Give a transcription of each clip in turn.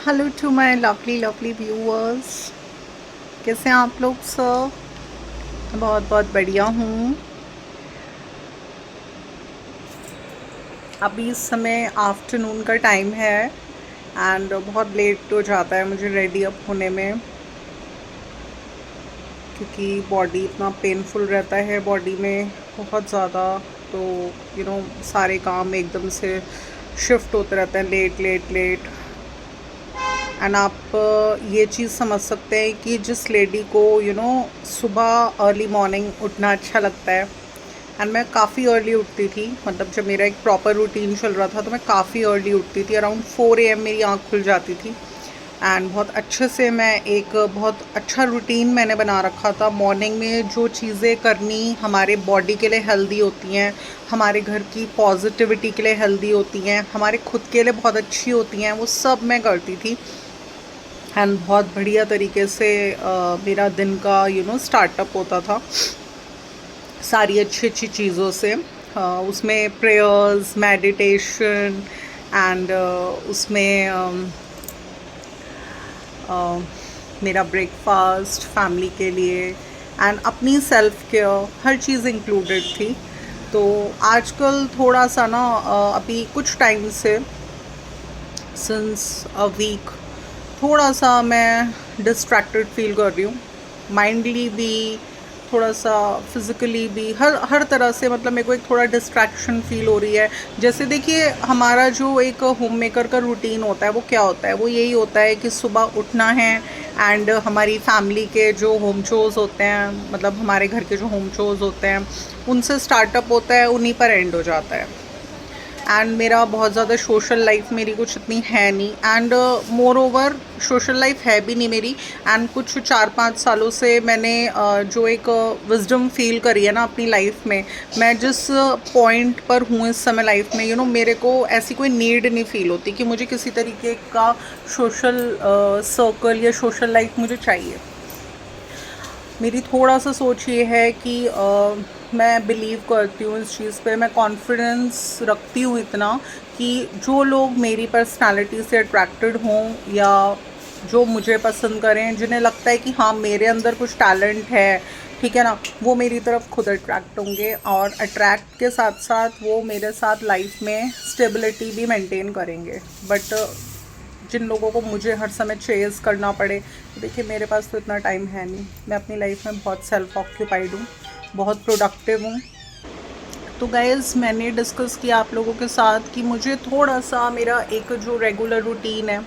Hello to my lovely lovely viewers. कैसे हैं आप लोग सब? मैं बहुत बहुत बढ़िया हूँ। अभी इस समय आफ्टरनून का टाइम है एंड बहुत लेट हो जाता है मुझे रेडी अप होने में, क्योंकि बॉडी इतना पेनफुल रहता है बॉडी में बहुत ज़्यादा। तो सारे काम एकदम से शिफ्ट होते रहते हैं, लेट लेट लेट। एंड आप ये चीज़ समझ सकते हैं कि जिस लेडी को सुबह अर्ली मॉर्निंग उठना अच्छा लगता है, एंड मैं काफ़ी अर्ली उठती थी। मतलब जब मेरा एक प्रॉपर रूटीन चल रहा था तो मैं काफ़ी अर्ली उठती थी। अराउंड 4 AM मेरी आँख खुल जाती थी एंड बहुत अच्छे से मैं एक बहुत अच्छा रूटीन मैंने बना रखा था। मॉर्निंग में जो चीज़ें करनी हमारे बॉडी के लिए हेल्दी होती हैं, हमारे घर की पॉजिटिविटी के लिए हेल्दी होती हैं, हमारे खुद के लिए बहुत अच्छी होती हैं, वो सब मैं करती थी। एंड बहुत बढ़िया तरीके से मेरा दिन का स्टार्टअप होता था सारी अच्छी अच्छी चीज़ों से। उसमें प्रेयर्स, मेडिटेशन एंड उसमें मेरा ब्रेकफास्ट फैमिली के लिए एंड अपनी सेल्फ केयर, हर चीज़ इंक्लूडेड थी। तो आजकल थोड़ा सा ना अभी कुछ टाइम से सिंस अ वीक थोड़ा सा मैं डिस्ट्रैक्टेड फील कर रही हूँ, माइंडली भी, थोड़ा सा फिज़िकली भी, हर हर तरह से। मतलब मेरे को एक थोड़ा डिस्ट्रैक्शन फील हो रही है। जैसे देखिए, हमारा जो एक होम मेकर का रूटीन होता है वो क्या होता है, वो यही होता है कि सुबह उठना है एंड हमारी फैमिली के जो होम चोर्स होते हैं, मतलब हमारे घर के जो होम चोर्स होते हैं, उनसे स्टार्टअप होता है, उन्हीं पर एंड हो जाता है। एंड मेरा बहुत ज़्यादा सोशल लाइफ मेरी कुछ इतनी है नहीं, and more over social life है भी नहीं मेरी। एंड कुछ 4-5 सालों से मैंने जो एक विजडम फील करी है ना अपनी लाइफ में, मैं जिस पॉइंट पर हूँ इस समय लाइफ में, मेरे को ऐसी कोई नीड नहीं फील होती कि मुझे किसी तरीके का सोशल सर्कल या सोशल लाइफ मुझे चाहिए। मेरी थोड़ा सा सोच ये है कि मैं बिलीव करती हूँ इस चीज़ पे, मैं कॉन्फिडेंस रखती हूँ इतना कि जो लोग मेरी पर्सनालिटी से अट्रैक्टेड हों या जो मुझे पसंद करें, जिन्हें लगता है कि हाँ मेरे अंदर कुछ टैलेंट है, ठीक है ना, वो मेरी तरफ खुद अट्रैक्ट होंगे। और अट्रैक्ट के साथ साथ वो मेरे साथ लाइफ में स्टेबिलिटी भी मेंटेन करेंगे। बट जिन लोगों को मुझे हर समय चेज़ करना पड़े, तो देखिए मेरे पास तो इतना टाइम है नहीं। मैं अपनी लाइफ में बहुत सेल्फ ऑक्यूपाइड हूँ, बहुत प्रोडक्टिव हूँ। तो गाइज़, मैंने डिस्कस किया आप लोगों के साथ कि मुझे थोड़ा सा मेरा एक जो रेगुलर रूटीन है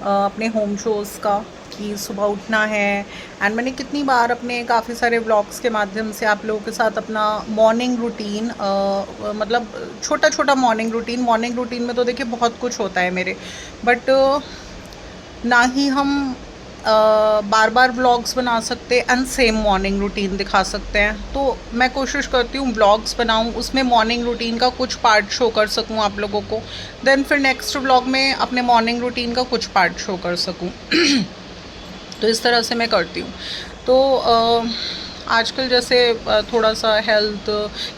अपने होम शोज़ का, कि सुबह उठना है। एंड मैंने कितनी बार अपने काफ़ी सारे व्लॉग्स के माध्यम से आप लोगों के साथ अपना मॉर्निंग रूटीन, मतलब छोटा छोटा मॉर्निंग रूटीन में तो देखिए बहुत कुछ होता है मेरे, बट ना ही हम बार बार व्लॉग्स बना सकते एंड सेम मॉर्निंग रूटीन दिखा सकते हैं। तो मैं कोशिश करती हूँ व्लॉग्स बनाऊँ, उसमें मॉर्निंग रूटीन का कुछ पार्ट शो कर सकूँ आप लोगों को, देन फिर नेक्स्ट व्लॉग में अपने मॉर्निंग रूटीन का कुछ पार्ट शो कर सकूँ। तो इस तरह से मैं करती हूँ। तो आजकल जैसे थोड़ा सा हेल्थ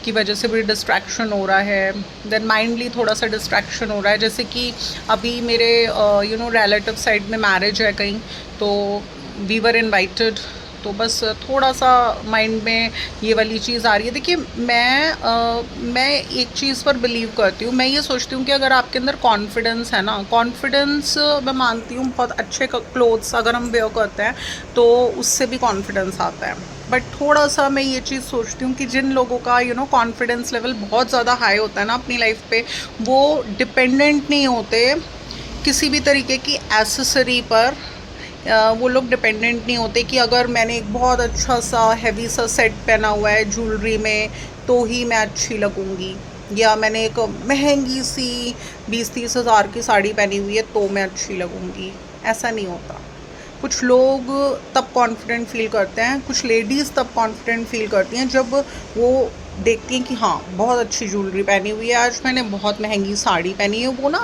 की वजह से भी डिस्ट्रैक्शन हो रहा है, देन माइंडली थोड़ा सा डिस्ट्रैक्शन हो रहा है। जैसे कि अभी मेरे रिलेटिव साइड में मैरिज है कहीं, तो वी वर इनवाइटेड। तो बस थोड़ा सा माइंड में ये वाली चीज़ आ रही है। देखिए मैं एक चीज़ पर बिलीव करती हूँ, मैं ये सोचती हूँ कि अगर आपके अंदर कॉन्फिडेंस है ना, कॉन्फिडेंस मैं मानती हूँ बहुत अच्छे क्लोथ्स अगर हम वेयर करते हैं तो उससे भी कॉन्फिडेंस आता है। बट थोड़ा सा मैं ये चीज़ सोचती हूँ कि जिन लोगों का कॉन्फिडेंस लेवल बहुत ज़्यादा हाई होता है ना अपनी लाइफ पे, वो डिपेंडेंट नहीं होते किसी भी तरीके की एसेसरी पर। वो लोग डिपेंडेंट नहीं होते कि अगर मैंने एक बहुत अच्छा सा हैवी सा सेट पहना हुआ है ज्वेलरी में तो ही मैं अच्छी लगूंगी, या मैंने एक महंगी सी 20-30 हज़ार की साड़ी पहनी हुई है तो मैं अच्छी लगूंगी। ऐसा नहीं होता। कुछ लोग तब कॉन्फिडेंट फील करते हैं, कुछ लेडीज़ तब कॉन्फिडेंट फील करती हैं जब वो देखती हैं कि हाँ बहुत अच्छी ज्वेलरी पहनी हुई है आज, मैंने बहुत महंगी साड़ी पहनी है। वो ना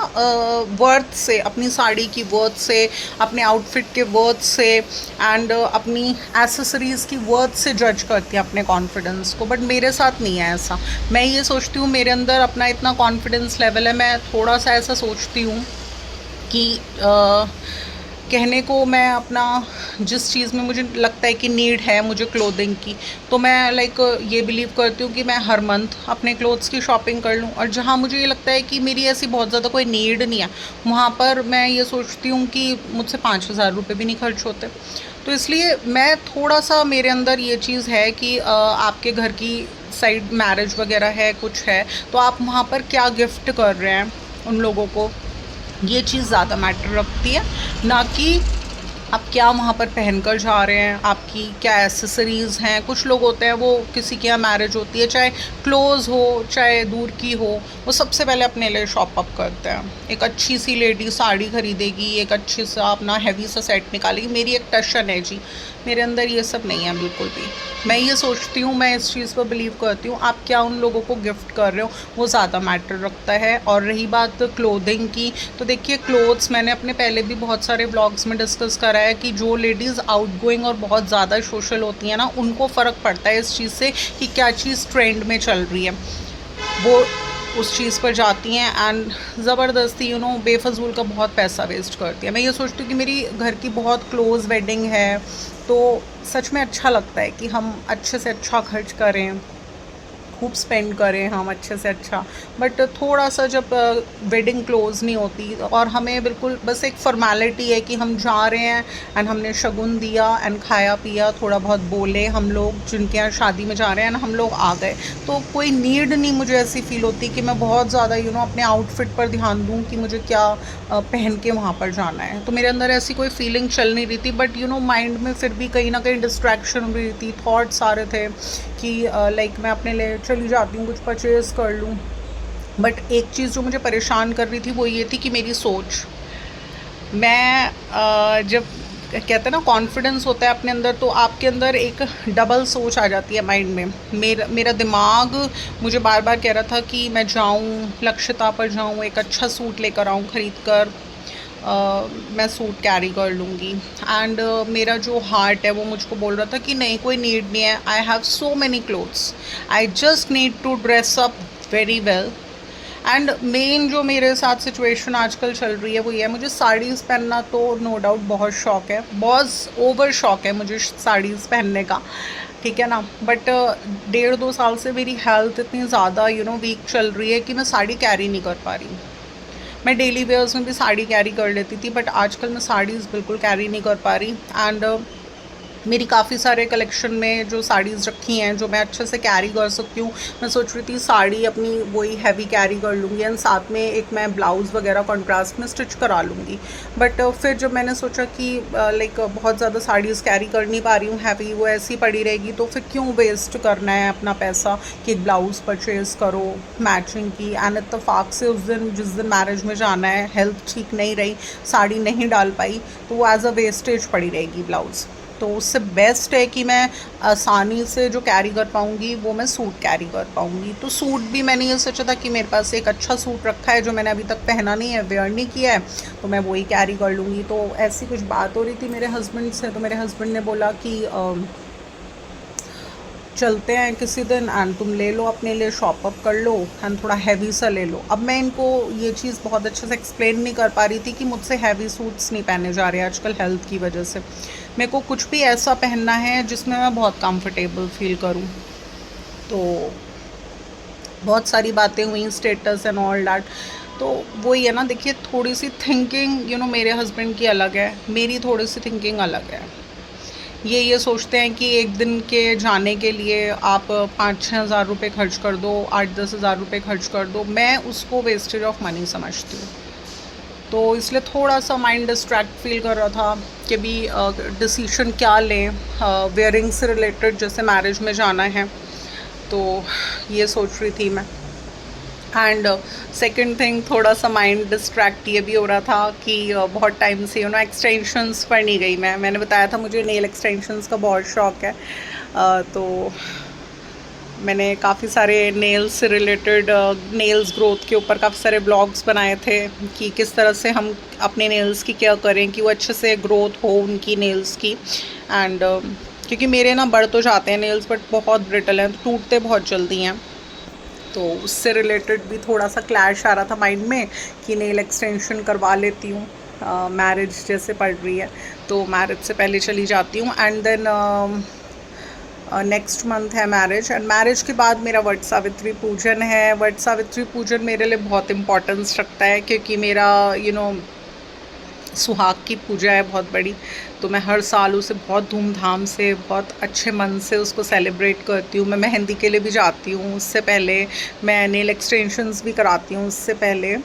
वर्थ से, अपनी साड़ी की वर्थ से, अपने आउटफिट के वर्थ से एंड अपनी एसेसरीज़ की वर्थ से जज करती हैं अपने कॉन्फिडेंस को। बट मेरे साथ नहीं है ऐसा। मैं ये सोचती हूँ मेरे अंदर अपना इतना कॉन्फिडेंस लेवल है, मैं थोड़ा सा ऐसा सोचती हूँ कि कहने को मैं अपना जिस चीज़ में मुझे लगता है कि नीड है मुझे क्लोथिंग की, तो मैं लाइक ये बिलीव करती हूँ कि मैं हर मंथ अपने क्लोथ्स की शॉपिंग कर लूँ। और जहाँ मुझे ये लगता है कि मेरी ऐसी बहुत ज़्यादा कोई नीड नहीं है, वहाँ पर मैं ये सोचती हूँ कि मुझसे 5,000 रुपये भी नहीं खर्च होते। तो इसलिए मैं थोड़ा सा, मेरे अंदर ये चीज़ है कि आपके घर की साइड मैरिज वगैरह है, कुछ है, तो आप वहाँ पर क्या गिफ्ट कर रहे हैं उन लोगों को, ये चीज़ ज़्यादा मैटर रखती है, ना कि आप क्या वहाँ पर पहन कर जा रहे हैं, आपकी क्या एसेसरीज़ हैं। कुछ लोग होते हैं, वो किसी के यहाँ मैरिज होती है, चाहे क्लोज़ हो चाहे दूर की हो, वो सबसे पहले अपने लिए शॉप अप करते हैं। एक अच्छी सी लेडी साड़ी खरीदेगी, एक अच्छी सा अपना हैवी सा सेट निकालेगी। मेरी एक टशन है जी, मेरे अंदर ये सब नहीं है बिल्कुल भी। मैं ये सोचती हूँ, मैं इस चीज़ पर बिलीव करती हूँ, आप क्या उन लोगों को गिफ्ट कर रहे हो वो ज़्यादा मैटर रखता है। और रही बात क्लोथिंग की, तो देखिए क्लोथ्स मैंने अपने पहले भी बहुत सारे ब्लॉग्स में डिस्कस करा है कि जो लेडीज़ आउटगोइंग और बहुत ज़्यादा सोशल होती हैं ना, उनको फ़र्क पड़ता है इस चीज़ से कि क्या चीज़ ट्रेंड में चल रही है, वो उस चीज़ पर जाती हैं एंड ज़बरदस्ती बेफजूल का बहुत पैसा वेस्ट करती है। मैं ये सोचती हूँ कि मेरी घर की बहुत क्लोज़ वेडिंग है, तो सच में अच्छा लगता है कि हम अच्छे से अच्छा खर्च करें, खूब स्पेंड करें हम अच्छे से अच्छा। बट थोड़ा सा जब वेडिंग क्लोज नहीं होती और हमें बिल्कुल बस एक फॉर्मेलिटी है कि हम जा रहे हैं एंड हमने शगुन दिया एंड खाया पिया, थोड़ा बहुत बोले हम लोग जिनके यहाँ शादी में जा रहे हैं एंड हम लोग आ गए, तो कोई नीड नहीं मुझे ऐसी फील होती कि मैं बहुत ज़्यादा अपने आउटफिट पर ध्यान दूँ कि मुझे क्या पहन के वहाँ पर जाना है। तो मेरे अंदर ऐसी कोई फीलिंग चल नहीं रही थी, बट माइंड में फिर भी कहीं ना कहीं डिस्ट्रैक्शन हो रही थी, थॉट्स आ रहे थे कि लाइक मैं अपने लिए चली जाती हूँ, कुछ परचेज़ कर लूँ। बट एक चीज़ जो मुझे परेशान कर रही थी वो ये थी कि मेरी सोच, मैं जब कहते हैं ना कॉन्फिडेंस होता है अपने अंदर, तो आपके अंदर एक डबल सोच आ जाती है माइंड में। मेरा दिमाग मुझे बार बार कह रहा था कि मैं जाऊँ लक्षिता पर, जाऊँ एक अच्छा सूट लेकर आऊँ ख़रीद कर, मैं सूट कैरी कर लूँगी। एंड मेरा जो हार्ट है वो मुझको बोल रहा था कि नहीं, कोई नीड नहीं है, I have so many clothes, I just need to dress up very well. And main जो मेरे साथ सिचुएशन आजकल चल रही है वो ये है, मुझे साड़ीज़ पहनना तो नो डाउट बहुत शौक है, बहुत ओवर शौक है मुझे साड़ीज़ पहनने का, ठीक है ना। बट 1.5-2 साल से मेरी हेल्थ इतनी ज़्यादा वीक चल रही है कि मैं साड़ी कैरी नहीं कर पा रही। मैं डेली वेयर्स में भी साड़ी कैरी कर लेती थी, बट आजकल मैं साड़ीज़ बिल्कुल कैरी नहीं कर पा रही। एंड मेरी काफ़ी सारे कलेक्शन में जो साड़ीज़ रखी हैं जो मैं अच्छे से कैरी कर सकती हूँ, मैं सोच रही थी साड़ी अपनी वही हैवी कैरी कर लूँगी एंड साथ में एक मैं ब्लाउज़ वगैरह कॉन्ट्रास्ट में स्टिच करा लूँगी। बट फिर जब मैंने सोचा कि लाइक बहुत ज़्यादा साड़ीज़ कैरी कर नहीं पा रही हूँ हैवी, वो ऐसी पड़ी रहेगी, तो फिर क्यों वेस्ट करना है अपना पैसा कि एक ब्लाउज़ परचेज़ करो मैचिंग की। एंड इत्तेफाक से उस दिन जिस दिन मैरिज में जाना है, हेल्थ ठीक नहीं रही, साड़ी नहीं डाल पाई, तो वो एज अ वेस्टेज पड़ी रहेगी ब्लाउज़। तो उससे बेस्ट है कि मैं आसानी से जो कैरी कर पाऊँगी वो मैं सूट कैरी कर पाऊँगी। तो सूट भी मैंने ये सोचा था कि मेरे पास एक अच्छा सूट रखा है जो मैंने अभी तक पहना नहीं है, वेयर नहीं किया है, तो मैं वही कैरी कर लूँगी। तो ऐसी कुछ बात हो रही थी मेरे हस्बैंड से, तो मेरे हस्बैंड ने बोला कि चलते हैं किसी दिन एंड तुम ले लो अपने लिए, शॉप अप कर लो एंड थोड़ा हैवी सा ले लो। अब मैं इनको ये चीज़ बहुत अच्छे से एक्सप्लेन नहीं कर पा रही थी कि मुझसे हैवी सूट्स नहीं पहने जा रहे आजकल हेल्थ की वजह से। मेरे को कुछ भी ऐसा पहनना है जिसमें मैं बहुत कंफर्टेबल फील करूं। तो बहुत सारी बातें हुई, स्टेटस एंड ऑल डैट। तो वही है ना, देखिए थोड़ी सी थिंकिंग मेरे हस्बैंड की अलग है, मेरी थोड़ी सी थिंकिंग अलग है। ये सोचते हैं कि एक दिन के जाने के लिए आप 5-6 हज़ार रुपये खर्च कर दो, 8-10 हज़ार रुपये खर्च कर दो, मैं उसको वेस्टेज ऑफ मनी समझती हूँ। तो इसलिए थोड़ा सा माइंड डिस्ट्रैक्ट फील कर रहा था कि भी डिसीशन क्या लें, वेयरिंग से रिलेटेड, जैसे मैरिज में जाना है, तो ये सोच रही थी मैं। एंड सेकंड थिंग, थोड़ा सा माइंड डिस्ट्रैक्ट ये भी हो रहा था कि बहुत टाइम से एक्सटेंशंस पर नहीं गई मैंने बताया था मुझे नेल एक्सटेंशंस का बहुत शौक़ है। तो मैंने काफ़ी सारे नेल्स से रिलेटेड नेल्स ग्रोथ के ऊपर काफ़ी सारे ब्लॉग्स बनाए थे कि किस तरह से हम अपने नेल्स की केयर करें कि वो अच्छे से ग्रोथ हो उनकी नेल्स की। एंड क्योंकि मेरे ना बढ़ तो जाते हैं नेल्स, बट बहुत ब्रिटल हैं, टूटते बहुत जल्दी हैं, तो उससे रिलेटेड भी थोड़ा सा क्लैश आ रहा था माइंड में कि नेल एक्सटेंशन करवा लेती हूँ। मैरिज जैसे पड़ रही है, तो मैरिज से पहले चली जाती हूँ। एंड देन नेक्स्ट मंथ है मैरिज, एंड मैरिज के बाद मेरा वट सावित्री पूजन है। वट सावित्री पूजन मेरे लिए बहुत इम्पोर्टेंस रखता है, क्योंकि मेरा सुहाग की पूजा है बहुत बड़ी। तो मैं हर साल उसे बहुत धूमधाम से, बहुत अच्छे मन से उसको सेलिब्रेट करती हूँ। मैं मेहंदी के लिए भी जाती हूँ उससे पहले, मैं नेल एक्सटेंशंस भी कराती हूँ उससे पहले।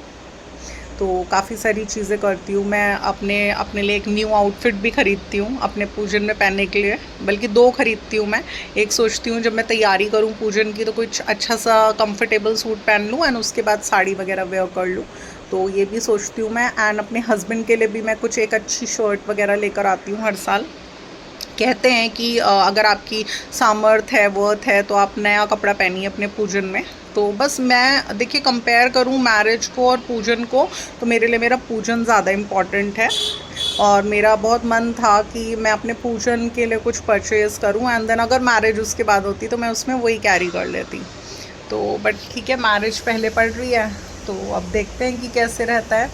तो काफ़ी सारी चीज़ें करती हूँ मैं। अपने लिए एक न्यू आउटफिट भी ख़रीदती हूँ अपने पूजन में पहनने के लिए, बल्कि 2 ख़रीदती हूँ मैं। एक सोचती हूँ जब मैं तैयारी करूँ पूजन की तो कुछ अच्छा सा कंफर्टेबल सूट पहन लूँ, एंड उसके बाद साड़ी वगैरह वेयर कर लूँ। तो ये भी सोचती हूँ मैं। एंड अपने हस्बैंड के लिए भी मैं कुछ एक अच्छी शर्ट वगैरह लेकर आती हूँ हर साल। कहते हैं कि अगर आपकी सामर्थ है, वर्थ है, तो आप नया कपड़ा पहनिए अपने पूजन में। तो बस मैं देखिए कंपेयर करूँ मैरिज को और पूजन को, तो मेरे लिए मेरा पूजन ज़्यादा इम्पॉर्टेंट है। और मेरा बहुत मन था कि मैं अपने पूजन के लिए कुछ परचेज़ करूँ, एंड देन अगर मैरिज उसके बाद होती तो मैं उसमें वही कैरी कर लेती। तो बट ठीक है, मैरिज पहले पड़ रही है, तो अब देखते हैं कि कैसे रहता है।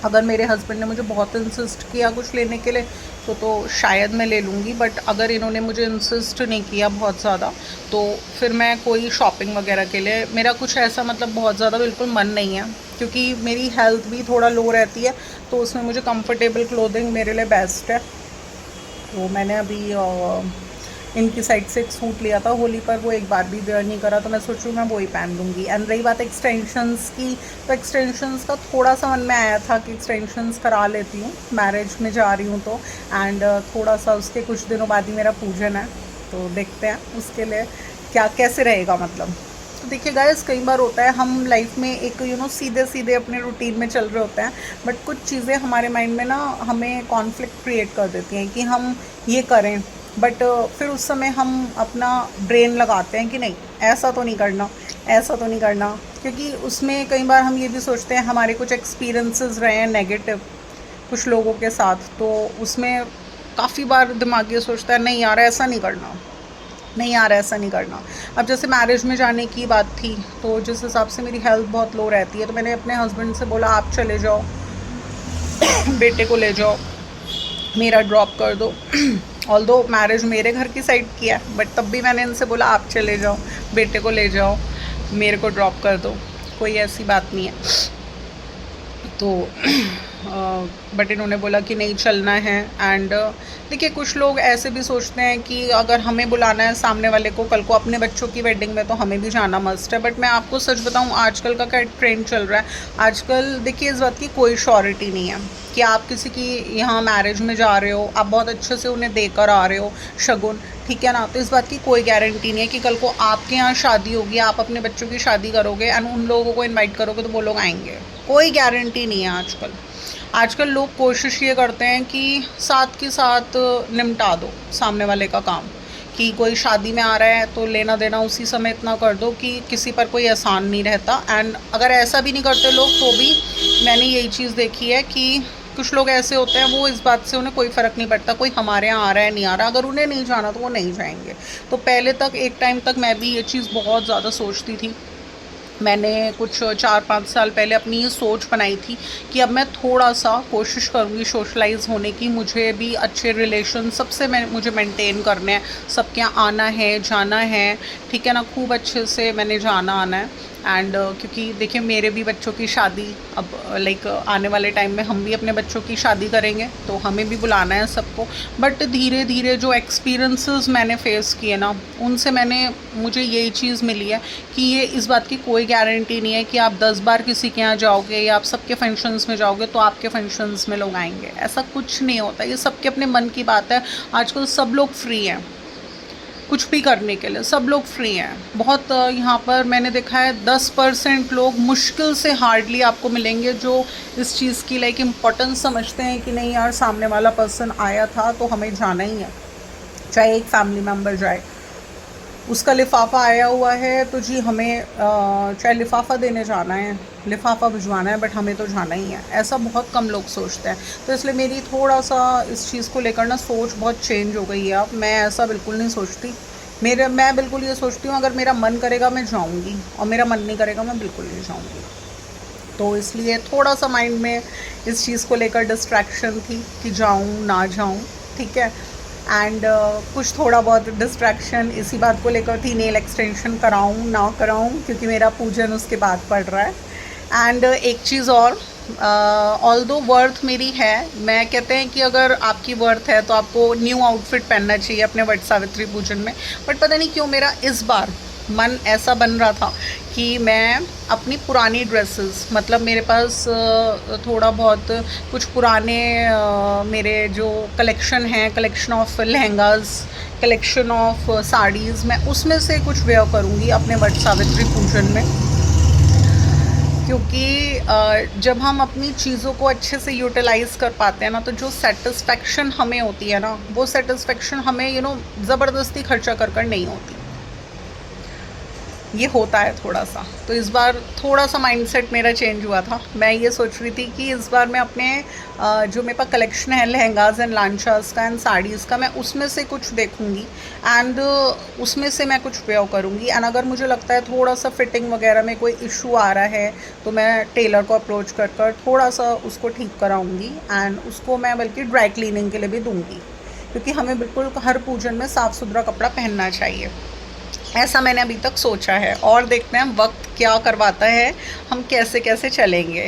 अगर मेरे हस्बैंड ने मुझे बहुत इंसिस्ट किया कुछ लेने के लिए तो शायद मैं ले लूँगी, बट अगर इन्होंने मुझे इंसिस्ट नहीं किया बहुत ज़्यादा, तो फिर मैं कोई शॉपिंग वगैरह के लिए, मेरा कुछ ऐसा मतलब बहुत ज़्यादा बिल्कुल मन नहीं है, क्योंकि मेरी हेल्थ भी थोड़ा लो रहती है, तो उसमें मुझे कंफर्टेबल क्लोथिंग मेरे लिए बेस्ट है। तो मैंने अभी इनकी साइड से एक सूट लिया था होली पर, वो एक बार भी वेयर नहीं करा, तो मैं सोच रही हूँ मैं वही पहन लूँगी। एंड रही बात एक्सटेंशंस की, तो एक्सटेंशंस का थोड़ा सा मन में आया था कि एक्सटेंशंस करा लेती हूँ, मैरिज में जा रही हूँ तो। एंड थोड़ा सा उसके कुछ दिनों बाद ही मेरा पूजन है, तो देखते हैं उसके लिए क्या कैसे रहेगा मतलब। तो देखिए गाइस, कई बार होता है हम लाइफ में एक सीधे सीधे अपने रूटीन में चल रहे होते हैं, बट कुछ चीज़ें हमारे माइंड में ना हमें कॉन्फ्लिक्ट क्रिएट कर देती हैं कि हम ये करें, बट फिर उस समय हम अपना ब्रेन लगाते हैं कि नहीं ऐसा तो नहीं करना, ऐसा तो नहीं करना, क्योंकि उसमें कई बार हम ये भी सोचते हैं, हमारे कुछ एक्सपीरियंसेस रहे हैं नेगेटिव कुछ लोगों के साथ, तो उसमें काफ़ी बार दिमाग ये सोचता है नहीं यार ऐसा नहीं करना, नहीं यार ऐसा नहीं करना। अब जैसे मैरिज में जाने की बात थी, तो जिस हिसाब से मेरी हेल्थ बहुत लो रहती है, तो मैंने अपने हस्बैंड से बोला आप चले जाओ, बेटे को ले जाओ, मेरा ड्रॉप कर दो। ऑल्दो मैरिज मेरे घर की साइड किया है, बट तब भी मैंने इनसे बोला आप चले जाओ, बेटे को ले जाओ, मेरे को ड्रॉप कर दो, कोई ऐसी बात नहीं है। तो बट इन्होंने बोला कि नहीं चलना है। एंड देखिए कुछ लोग ऐसे भी सोचते हैं कि अगर हमें बुलाना है सामने वाले को कल को अपने बच्चों की वेडिंग में, तो हमें भी जाना मस्ट है। बट मैं आपको सच बताऊं, आजकल का क्या ट्रेंड चल रहा है, आजकल देखिए इस बात की कोई श्योरिटी नहीं है कि आप किसी की यहाँ मैरिज में जा रहे हो, आप बहुत अच्छे से उन्हें देकर आ रहे हो शगुन, ठीक है ना। तो इस बात की कोई गारंटी नहीं है कि कल को आपके यहाँ शादी होगी, आप अपने बच्चों की शादी करोगे एंड उन लोगों को इनवाइट करोगे तो वो लोग आएंगे, कोई गारंटी नहीं है। आजकल लोग कोशिश ये करते हैं कि साथ के साथ निपटा दो सामने वाले का काम, कि कोई शादी में आ रहा है तो लेना देना उसी समय इतना कर दो कि किसी पर कोई एहसान नहीं रहता। एंड अगर ऐसा भी नहीं करते लोग, तो भी मैंने यही चीज़ देखी है कि कुछ लोग ऐसे होते हैं, वो इस बात से उन्हें कोई फ़र्क नहीं पड़ता कोई हमारे यहाँ आ रहा है नहीं आ रहा, अगर उन्हें नहीं जाना तो वो नहीं जाएंगे। तो पहले तक एक टाइम तक मैं भी ये चीज़ बहुत ज़्यादा सोचती थी। मैंने कुछ 4-5 साल पहले अपनी ये सोच बनाई थी कि अब मैं थोड़ा सा कोशिश करूँगी सोशलाइज़ होने की, मुझे भी अच्छे रिलेशन सबसे मुझे मेंटेन करने हैं, सबके यहाँ आना है जाना है, ठीक है ना, खूब अच्छे से मैंने जाना आना है। एंड क्योंकि देखिए मेरे भी बच्चों की शादी अब लाइक आने वाले टाइम में हम भी अपने बच्चों की शादी करेंगे, तो हमें भी बुलाना है सबको। बट धीरे धीरे जो एक्सपीरियंसेस मैंने फ़ेस किए ना, उनसे मुझे यही चीज़ मिली है कि ये इस बात की कोई गारंटी नहीं है कि आप 10 बार किसी के यहाँ जाओगे या आप सबके फंक्शंस में जाओगे तो आपके फंक्शंस में लोग आएंगे, ऐसा कुछ नहीं होता। ये सबके अपने मन की बात है। आजकल सब लोग फ्री हैं कुछ भी करने के लिए, सब लोग फ्री हैं बहुत। यहाँ पर मैंने देखा है 10% लोग मुश्किल से, हार्डली आपको मिलेंगे जो इस चीज़ की लाइक इम्पोर्टेंस समझते हैं कि नहीं यार सामने वाला पर्सन आया था तो हमें जाना ही है, चाहे एक फैमिली मेम्बर जाए, उसका लिफाफा आया हुआ है तो जी हमें चाहे लिफाफा देने जाना है, लिफाफा भिजवाना है, बट हमें तो जाना ही है। ऐसा बहुत कम लोग सोचते हैं। तो इसलिए मेरी थोड़ा सा इस चीज़ को लेकर ना सोच बहुत चेंज हो गई है। अब मैं ऐसा बिल्कुल नहीं सोचती। मैं बिल्कुल ये सोचती हूँ अगर मेरा मन करेगा मैं जाऊँगी, और मेरा मन नहीं करेगा मैं बिल्कुल नहीं जाऊँगी। तो इसलिए थोड़ा सा माइंड में इस चीज़ को लेकर डिस्ट्रैक्शन थी कि जाऊँ ना जाऊँ, ठीक है। एंड कुछ थोड़ा बहुत डिस्ट्रैक्शन इसी बात को लेकर थी, नेल एक्सटेंशन कराऊँ ना कराऊँ, क्योंकि मेरा पूजन उसके बाद पड़ रहा है। एंड एक चीज़ और, ऑल्दो वर्थ मेरी है, मैं कहते हैं कि अगर आपकी वर्थ है तो आपको न्यू आउटफिट पहनना चाहिए अपने वट सावित्री पूजन में, बट पता नहीं क्यों मेरा इस बार मन ऐसा बन रहा था कि मैं अपनी पुरानी ड्रेसेस, मतलब मेरे पास थोड़ा बहुत कुछ पुराने मेरे जो कलेक्शन हैं, collection of lehengas, collection of saris, मैं उसमें से कुछ वेयर करूँगी अपने वट सावित्री पूजन में। क्योंकि जब हम अपनी चीज़ों को अच्छे से यूटिलाइज़ कर पाते हैं ना, तो जो सेटिस्फेक्शन हमें होती है ना, वो सेटिस्फेक्शन हमें ज़बरदस्ती खर्चा कर नहीं होती, ये होता है थोड़ा सा। तो इस बार थोड़ा सा माइंडसेट मेरा चेंज हुआ था। मैं ये सोच रही थी कि इस बार मैं अपने जो मेरे पास कलेक्शन है लहंगाज एंड लांचास का एंड साड़ीज़ का, मैं उसमें से कुछ देखूंगी एंड उसमें से मैं कुछ वेयर करूंगी। एंड अगर मुझे लगता है थोड़ा सा फिटिंग वगैरह में कोई इशू आ रहा है तो मैं टेलर को अप्रोच कर थोड़ा सा उसको ठीक कराऊंगी, एंड उसको मैं बल्कि ड्राई क्लीनिंग के लिए भी दूंगी, क्योंकि हमें बिल्कुल हर पूजन में साफ़ सुथरा कपड़ा पहनना चाहिए। ऐसा मैंने अभी तक सोचा है, और देखते हैं वक्त क्या करवाता है, हम कैसे कैसे चलेंगे।